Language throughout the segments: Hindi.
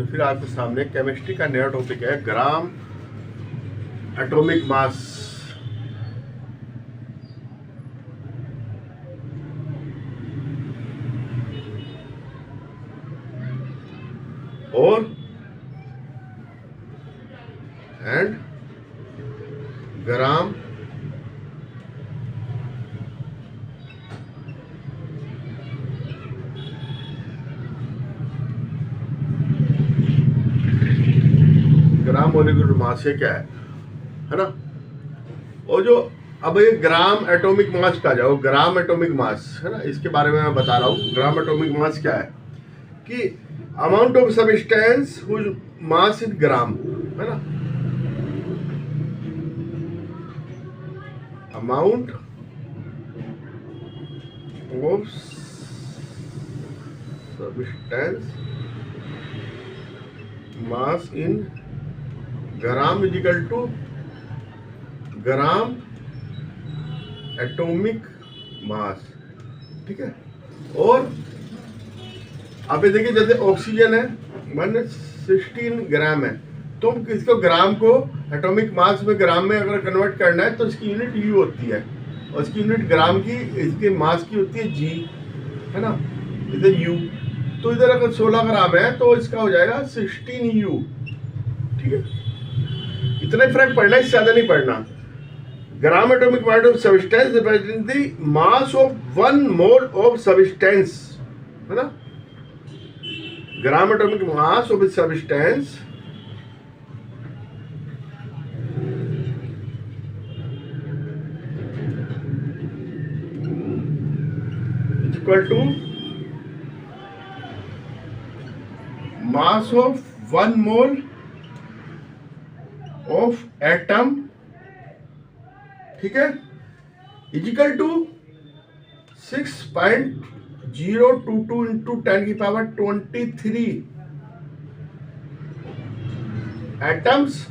में फिर आपके सामने केमिस्ट्री का नया टॉपिक है ग्राम एटॉमिक मास। और एंड ग्राम मोलिकुलर मास ये क्या है ना। और जो अब ये ग्राम एटॉमिक मास पे आ जाओ, ग्राम एटॉमिक मास है ना, इसके बारे में मैं बता रहा हूँ। ग्राम एटॉमिक मास क्या है कि amount of substance whose mass in gram, है ना, amount of substance mass in gram is equal to gram atomic mass. ठीक है। और आप ये देखिए, जैसे ऑक्सीजन है 116 ग्राम है, तो इसको ग्राम को एटॉमिक मास में ग्राम में अगर कन्वर्ट करना है तो इसकी यूनिट यू होती है, और इसकी यूनिट ग्राम की, इसके मास की होती है जी, है ना, इधर यू। तो इधर अगर 16 ग्राम है तो इसका हो जाएगा 16 यू। ठीक है, इतना ही फर्क पड़ना है, इससे ज्यादा नहीं पड़ना। Gram atomic mass of substance represent the mass of 1 mole of substance, है ना। Gram atomic mass of substance equal to mass of 1 mole of atom, ठीक है, is equal to 6.022 into 10⁻23 atoms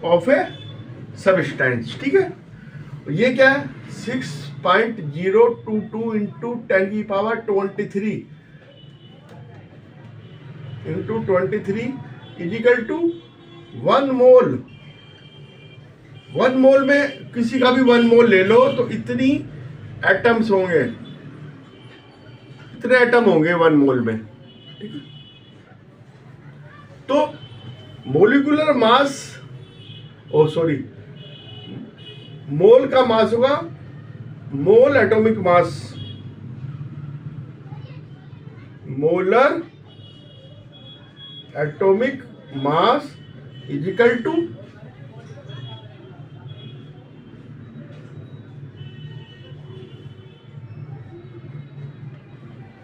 of a substance. ठीक है, ये क्या है 6.022 into 10⁻23 into 23 is equal to 1 mole. 1 mole में किसी का भी 1 मोल ले लो तो इतनी एटम्स होंगे, इतने एटम होंगे 1 मोल में। ठीक है, तो मोलिकुलर मास, ओ सॉरी, मोल का मास होगा mole atomic mass, molar atomic mass is equal to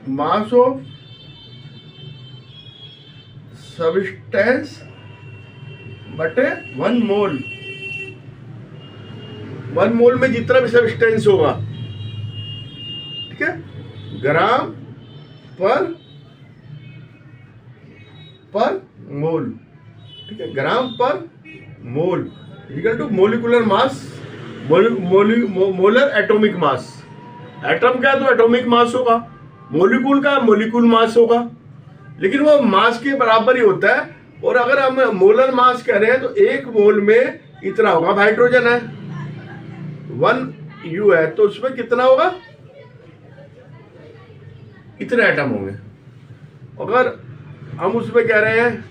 mass of substance बटे 1 मोल। 1 मोल में जितना भी सब्सटेंस होगा, ठीक है, ग्राम पर मोल। ठीक है, ग्राम पर mole equal to molecular mass, molar atomic mass. Atom का तो एटॉमिक मास होगा, मोलिक्यूल का मोलिक्यूल मास होगा, लेकिन वो मास के बराबर ही होता है। और अगर हम मोलर मास कह रहे हैं तो 1 मोल में इतना होगा। अब हाइड्रोजन है 1 यू है तो उसमें कितना होगा, इतने एटम होंगे। अगर हम उसमें कह रहे हैं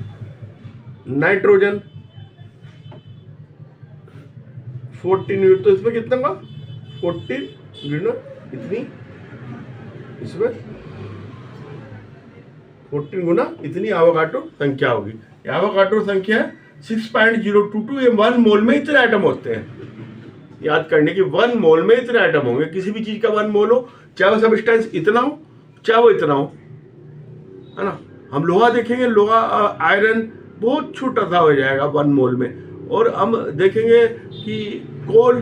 नाइट्रोजन 14 यूनिट तो इसमें कितना होगा 14 यूनिट, इतनी इसमें 14 गुना इतनी एवोगाड्रो संख्या होगी। एवोगाड्रो संख्या है 6.022। ये 1 मोल में इतने एटम होते हैं, याद करने की 1 मोल में इतने एटम होंगे। किसी भी चीज का 1 मोल हो, चाहे वो सब्सटेंस इतना हो चाहे वो इतना हो, है ना। हम लोहा देखेंगे, लोहा आयरन बहुत छोटा सा हो जाएगा 1 मोल में। और हम देखेंगे कि कोल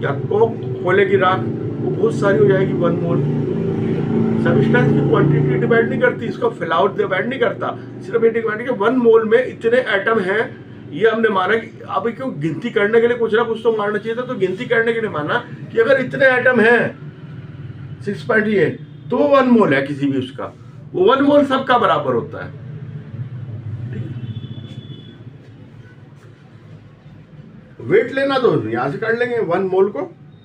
या कोयले की राख वो बहुत सारी हो जाएगी 1 मोल। सब्सटेंस की क्वांटिटी डिपेंड नहीं करती, इसका फिलआउट डिपेंड नहीं करता, सिर्फ ये डिपेंड कि 1 मोल में इतने एटम हैं। ये हमने माना कि अब क्यों गिनती करने के लिए कुछ ना कुछ तो मानना चाहिए था, तो गिनती करने के लिए माना कि अगर इतने एटम हैं 6.8 तो 1 मोल है किसी भी उसका, वो 1 मोल सबका बराबर होता है। वेट लेना तो यहां से कर लेंगे, 1 मोल को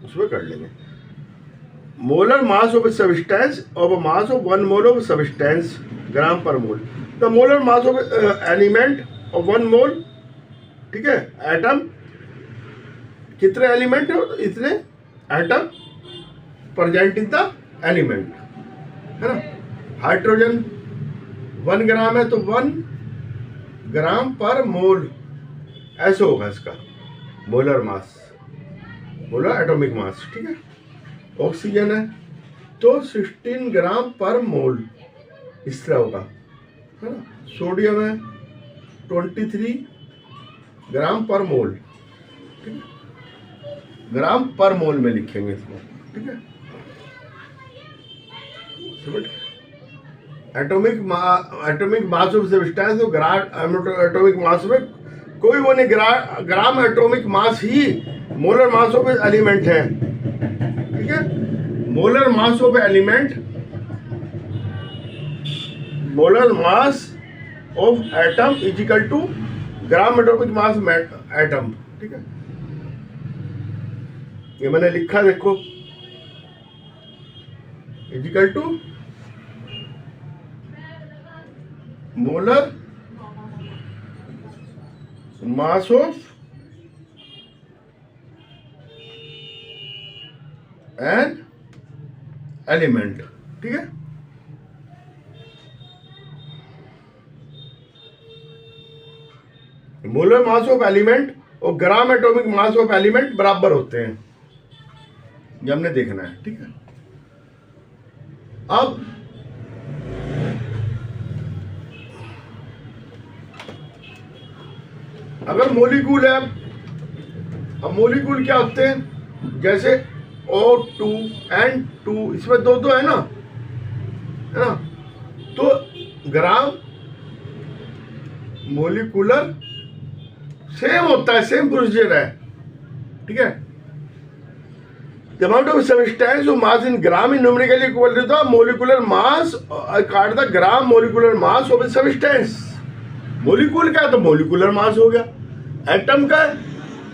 उसमें कर लेंगे। Molar mass of substance of mass of 1 mole of substance gram पर mole. The molar mass of element of 1 mole, ठीक है, एटम, कितने एलिमेंट है, इतने atom present in the element, है ना। हाइड्रोजन 1 ग्राम है तो 1 ग्राम पर मोल, ऐसे होगा इसका molar mass, molar atomic mass, ठीक है। ऑक्सीजन है तो 16 ग्राम पर मोल, इस तरह होगा, है ना। सोडियम है 23 ग्राम पर मोल, ठीक है, ग्राम पर मोल में लिखेंगे इसको, ठीक है। Atomic mass of substance, atomic mass में कोई वो नहीं, ग्राम एटॉमिक मास ही मोलर मास ऑफ एलिमेंट है, ठीक है। Molar mass of element, molar mass of atom is equal to gram atomic mass atom, ठीक है। ये मैंने लिखा देखो, is equal to molar mass of an element, ठीक है। मोलर मास ऑफ एलिमेंट और gram atomic mass of element बराबर होते हैं, ये हमने देखना है, ठीक है। अब अगर मोलिक्यूल है, अब मोलिक्यूल क्या होते हैं, जैसे O2 N2, इसमें दो है ना, है ना। तो ग्राम मोलिकुलर सेम होता है, सेम प्रोसीजर है, ठीक है। The amount of substance of mass in gram is numerically equal to the molecular mass called the gram molecular mass of a substance. Molecule का तो मोलिकुलर मास हो गया, एटम का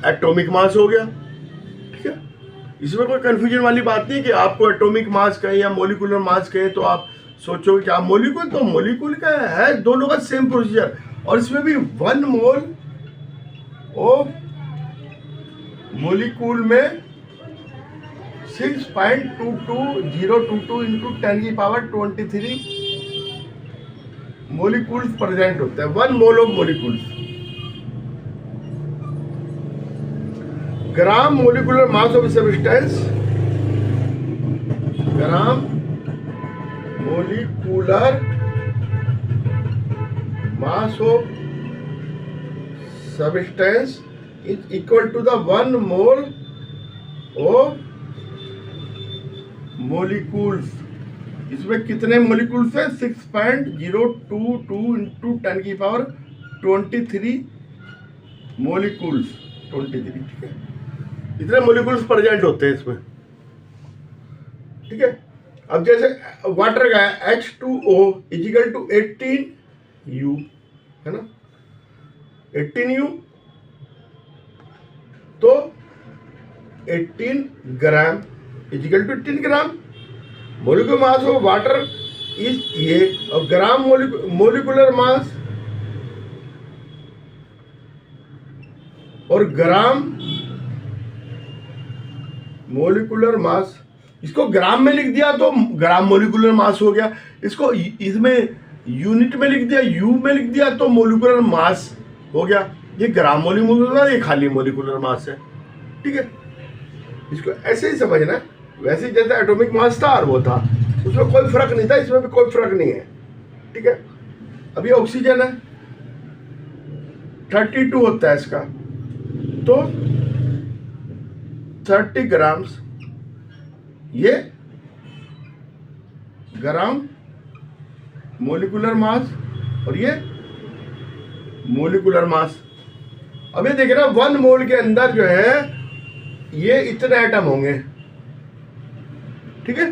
एटॉमिक मास हो गया, ठीक है। इसमें कोई कंफ्यूजन वाली बात नहीं कि आपको एटॉमिक मास कहें या मोलिकुलर मास कहें तो आप सोचोगे क्या मोलिक्यूल, तो मोलिक्यूल का है दोनों का सेम प्रोसीजर। और इसमें भी 1 मोल ऑफ मोलिक्यूल में 6.22022 इंटू 10⁻23 मोलिक्यूल्स प्रेजेंट होते हैं, 1 mole of molecules. Gram molecular mass of substance, gram molecular mass of substance is equal to the 1 mole of molecules. इसमें कितने मोलिक्यूल्स है, 6.022 इंटू 10⁻23 मोलिक्यूल्स, 23, ठीक है। इतने मोलिक्यूल्स प्रेजेंट होते हैं इसमें, ठीक है। अब जैसे वाटर का है H2O इजिकल टू 18U, है ना, 18U, तो 18 gram is equal to 18 gram. Molecular mass of water is ये, और ग्राम मोलिकुलर मास और ग्राम मोलिकुलर मास, इसको ग्राम में लिख दिया तो ग्राम मोलिकुलर मास हो गया, इसको इसमें यूनिट में लिख दिया, यू में लिख दिया तो मोलिकुलर मास हो गया। ये ग्राम मोलिकुलर, ये खाली मोलिकुलर मास है, ठीक है। इसको ऐसे ही समझना है, वैसे जैसे एटॉमिक मास था और वो था, उसमें कोई फर्क नहीं था, इसमें भी कोई फर्क नहीं है, ठीक है। अभी ऑक्सीजन है 32 होता है इसका, तो 30 ग्राम्स, ये ग्राम मोलिकुलर मास और ये मोलिकुलर मास। अब ये देख रहे 1 मोल के अंदर जो है ये इतने एटम होंगे, ठीक है।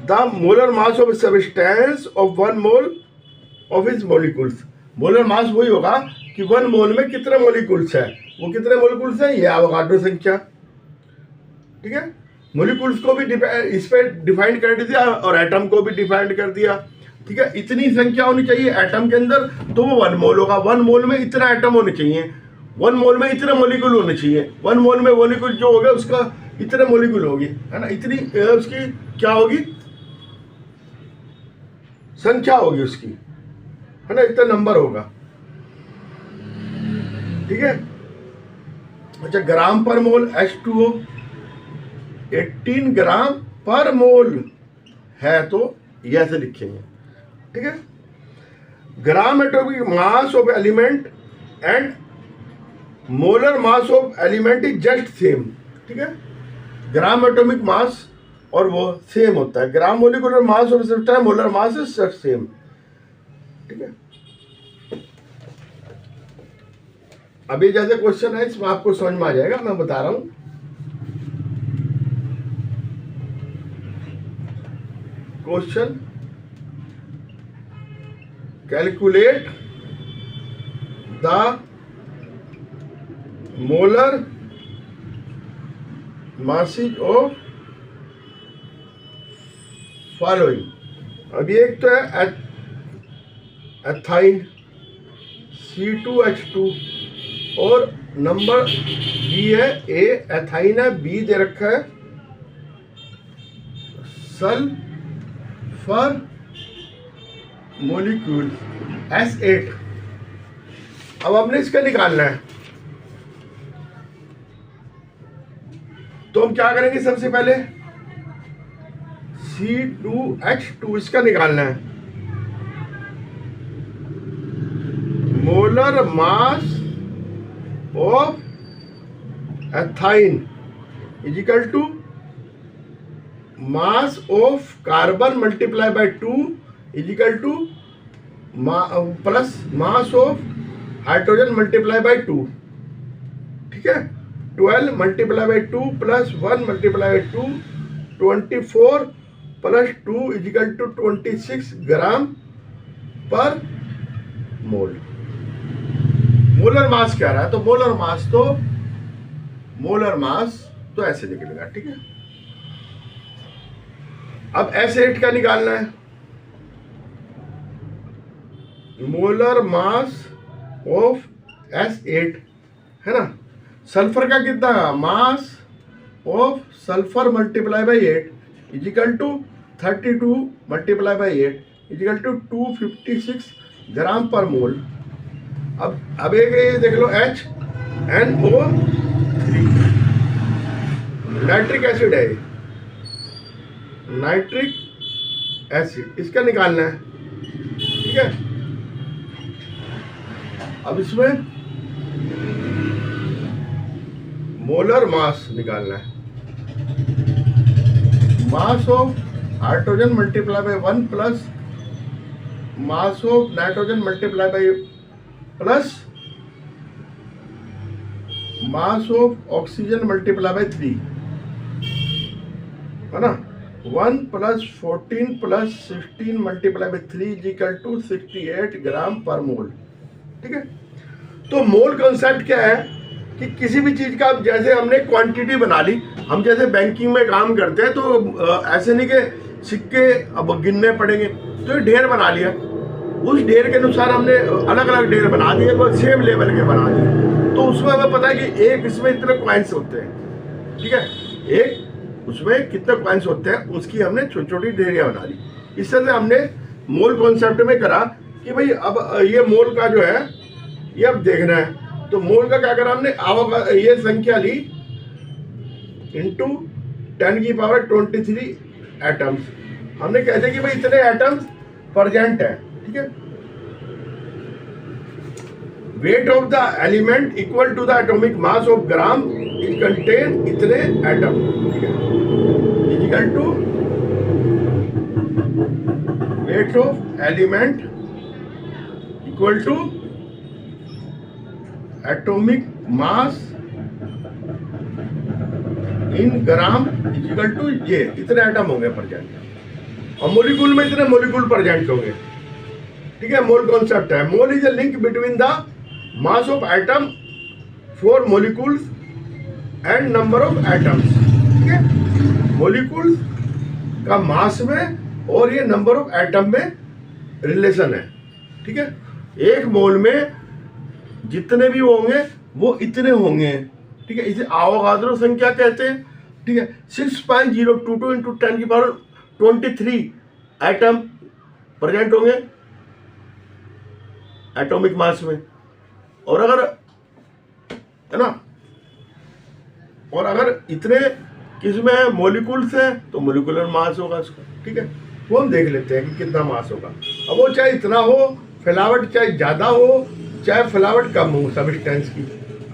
The molar mass of substance of 1 mole of is molecules. Molar mass वही होगा कि 1 मोल में कितने मोलिकुल्स है, वो कितने मोलिकुल्स है, ये एवोगाड्रो संख्या। ठीक है, मोलिकुल्स को भी इस पे डिफाइन कर दिया और एटम को भी डिफाइन कर दिया। ठीक है, इतनी संख्या होनी चाहिए एटम के अंदर तो वो 1 मोल होगा। 1 मोल में इतना एटम होने चाहिए, 1 मोल में इतने मोलिकुल होने चाहिए, 1 मोल में मोलिकुल जो होगा उसका इतने मोलिकुल होगी, है ना, इतनी उसकी क्या होगी, संख्या होगी उसकी, है ना, इतना नंबर होगा। ठीक है, अच्छा, ग्राम पर मोल H2O 18 ग्राम पर मोल है तो ये ऐसे लिखेंगे। ठीक है, ग्राम atomic mass of element and molar mass of element is just same. ठीक है, ग्राम एटॉमिक मास और वो सेम होता है, ग्राम molecular mass of substance molar mass is just same. ठीक है, अभी जैसे क्वेश्चन है इसमें आपको समझ में आ जाएगा, मैं बता रहा हूं। Question, calculate the molar masses of following. अभी एक तो है एथाइन C2H2 और नंबर बी है, ए एथाइन है, बी दे रखा है सल्फर मोलिक्यूल S8। अब हमने इसका निकालना है, तो हम क्या करेंगे, सबसे पहले C2H2 इसका निकालना है। Molar mass of ethyne is equal to mass of carbon multiply by 2 is equal to plus mass of hydrogen multiply by 2। ठीक है, 12 multiply by 2 plus 1 multiply by 2, 24 plus 2 is equal to 26 gram पर मोल। मोलर मास क्या रहा है, तो मोलर मास तो ऐसे निकलेगा। ठीक है, अब S8 का निकालना है, मोलर मास ऑफ S8 है ना, सल्फर का कितना, mass of sulphur multiply by 8 is equal to 32 multiply by 8 is equal to 256 gram पर मोल। अब एक ये देख लो HNO3 नाइट्रिक एसिड है, नाइट्रिक एसिड, इसका निकालना है। ठीक है, अब इसमें मोलर मास निकालना है, mass of hydrogen multiply by 1 plus mass of nitrogen multiply by plus mass of oxygen multiply by 3, है ना, 1 plus 14 plus 16 multiply by 3 is equal to 68 gram पर मोल। ठीक है, तो मोल कंसेप्ट क्या है कि किसी भी चीज का, जैसे हमने क्वांटिटी बना ली, हम जैसे बैंकिंग में काम करते हैं तो ऐसे नहीं कि सिक्के अब गिनने पड़ेंगे, तो ये ढेर बना लिया, उस ढेर के अनुसार हमने अलग अलग ढेर बना दिए, वो सेम लेवल के बना दिए, तो उसमें हमें पता है कि एक इसमें इतने कॉइन्स होते हैं। ठीक है, एक उसमें कितने कॉइन्स होते हैं उसकी हमने छोटी छोटी ढेरियाँ बना ली। इस तरह से हमने मोल कॉन्सेप्ट में करा कि भाई अब ये मोल का जो है ये अब देखना है, तो मोल का क्या करा हमने, ये संख्या ली इंटू 10 की पावर 23 एटम्स, हमने कहते कि भाई इतने एटम्स प्रेजेंट है। ठीक है, weight of the element equal to the atomic mass of gram is contain इतने एटम। ठीक है, is equal to weight of element equal to atomic mass in gram is equal to ये इतने एटम होंगे प्रेजेंट। और मोलिकुल में इतने मोलिकुल प्रेजेंट होंगे। ठीक है, मोल कॉन्सेप्ट है। Mole is a link between the mass of atom for molecules and number of atoms. ठीक है, मोलिकुल्स का मास में और ये नंबर ऑफ एटम में रिलेशन है। ठीक है, एक मोल में जितने भी होंगे वो इतने होंगे। ठीक है, इसे आवोगाद्रो संख्या कहते हैं। ठीक है, 6.022 इंटू 10⁻23 एटम प्रेजेंट होंगे एटॉमिक मास में। और अगर है ना, और अगर इतने किसमें मोलिकुल्स हैं तो मोलिकुलर मास होगा इसका। ठीक है, वो हम देख लेते हैं कि कितना मास होगा। अब वो चाहे इतना हो, फिलावट चाहे ज़्यादा हो चाहे फिलावट कम हो सब्सटेंस की,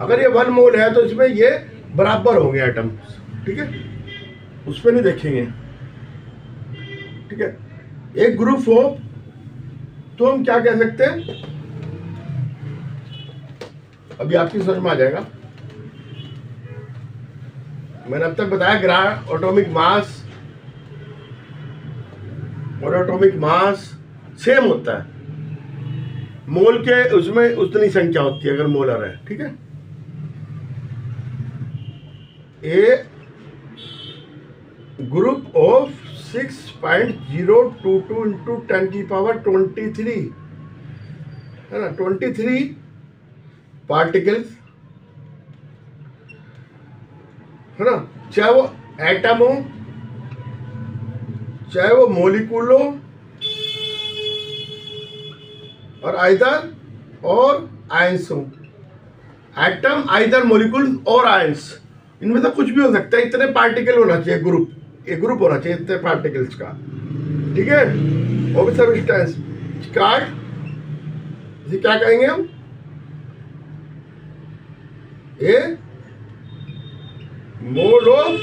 अगर ये 1 मोल है तो इसमें ये बराबर होंगे एटम्स। ठीक है, उस पर नहीं देखेंगे। ठीक है, एक ग्रुप हो तो हम क्या कह सकते हैं, अभी आपकी समझ में आ जाएगा। मैंने अब तक बताया ग्राम एटॉमिक मास और एटॉमिक मास सेम होता है, मोल के उसमें उतनी संख्या होती है अगर मोलर है। ठीक है, ए ग्रुप ऑफ 6.022 इंटू 10⁻23 है ना, 23 पार्टिकल्स है ना, चाहे वो एटम हो चाहे वो मोलिक्यूल हो, और आइदर और आयंस हो। एटम, आइदर, मोलिक्यूल और आयंस, इनमें से कुछ भी हो सकता है। इतने पार्टिकल होना चाहिए, ग्रुप, एक ग्रुप होना चाहिए इतने पार्टिकल्स का। ठीक है, वो भी सब्सटेंस कार्ड, इसे क्या कहेंगे हम, ए मोल ऑफ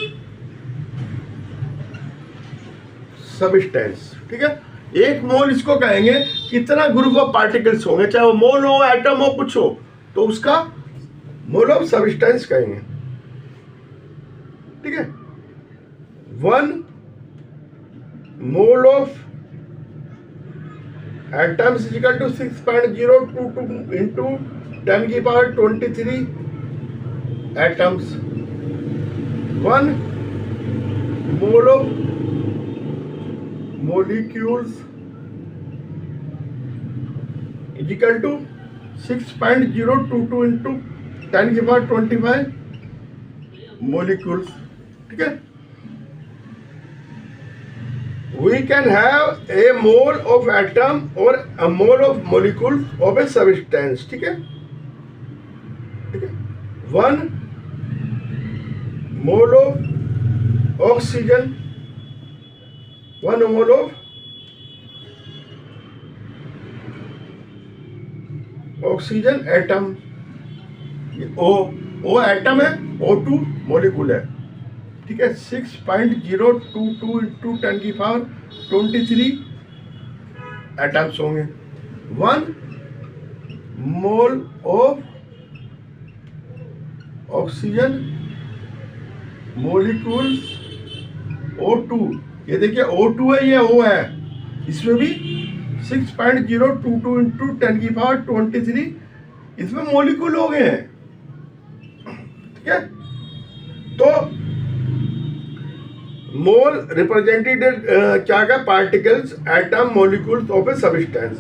सब्सटेंस। ठीक है, एक मोल इसको कहेंगे कितना ग्रुप ऑफ पार्टिकल्स होंगे, चाहे वो मोल हो, एटम हो, कुछ हो, तो उसका मोल ऑफ सब्सटेंस कहेंगे। ठीक है, 1 mole of atoms is equal to 6.022 into 10⁻23 atoms. 1 mole of molecules is equal to 6.022 into 10⁻25 molecules. ठीक है, we can have a mole of atom or a mole of molecule of a substance. ठीक है, ठीक है, 1 mole of oxygen, 1 mole of oxygen atom, O atom है, O2 मोलिकुल है। ठीक है, 6.022 इंटू 10⁻23 एटम्स होंगे। 1 mole of oxygen molecules O2, ये देखिए O2 है, ये O है, इसमें भी 6.022 इंटू 10⁻23 इसमें मोलिकुल हो गए हैं। ठीक है, तो मोल रिप्रेजेंटेड क्या क्या, particles, atom, molecules of a substance.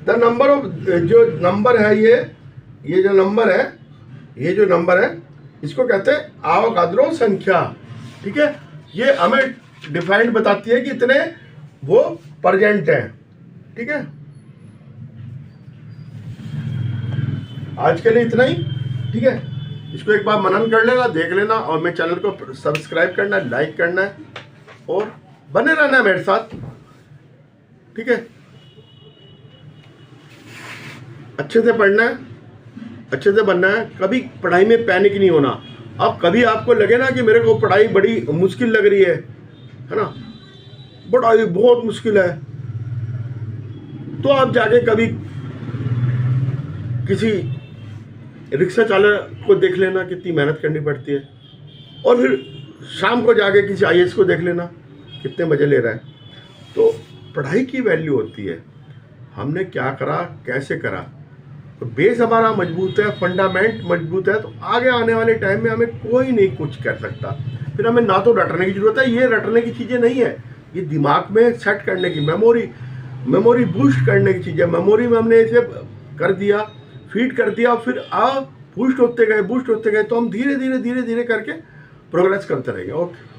The number of, जो नंबर है ये जो नंबर है, ये जो नंबर है इसको कहते हैं आवोगाद्रो संख्या। ठीक है, ये हमें डिफाइंड बताती है कि इतने वो प्रेजेंट हैं। ठीक है, आज के लिए इतना ही। ठीक है, इसको एक बार मनन कर लेना, देख लेना, और मेरे चैनल को सब्सक्राइब करना है, लाइक करना है और बने रहना है मेरे साथ। ठीक है, अच्छे से पढ़ना है, अच्छे से बनना है, कभी पढ़ाई में पैनिक नहीं होना। अब कभी आपको लगे ना कि मेरे को पढ़ाई बड़ी मुश्किल लग रही है ना, पढ़ाई बहुत मुश्किल है, तो आप जाके कभी किसी रिक्शा चालक को देख लेना कितनी मेहनत करनी पड़ती है, और फिर शाम को जाके किसी IAS को देख लेना कितने मजे ले रहा है। तो पढ़ाई की वैल्यू होती है हमने क्या करा, कैसे करा। तो बेस हमारा मजबूत है, फंडामेंट मजबूत है, तो आगे आने वाले टाइम में हमें कोई नहीं कुछ कर सकता। फिर हमें ना तो रटने की जरूरत है, ये रटने की चीज़ें नहीं है, ये दिमाग में सेट करने की, मेमोरी बूस्ट करने की चीज़ है। मेमोरी में हमने इसे कर दिया, फीड कर दिया, फिर बूस्ट होते गए, तो हम धीरे धीरे करके प्रोग्रेस करते रहेंगे। ओके।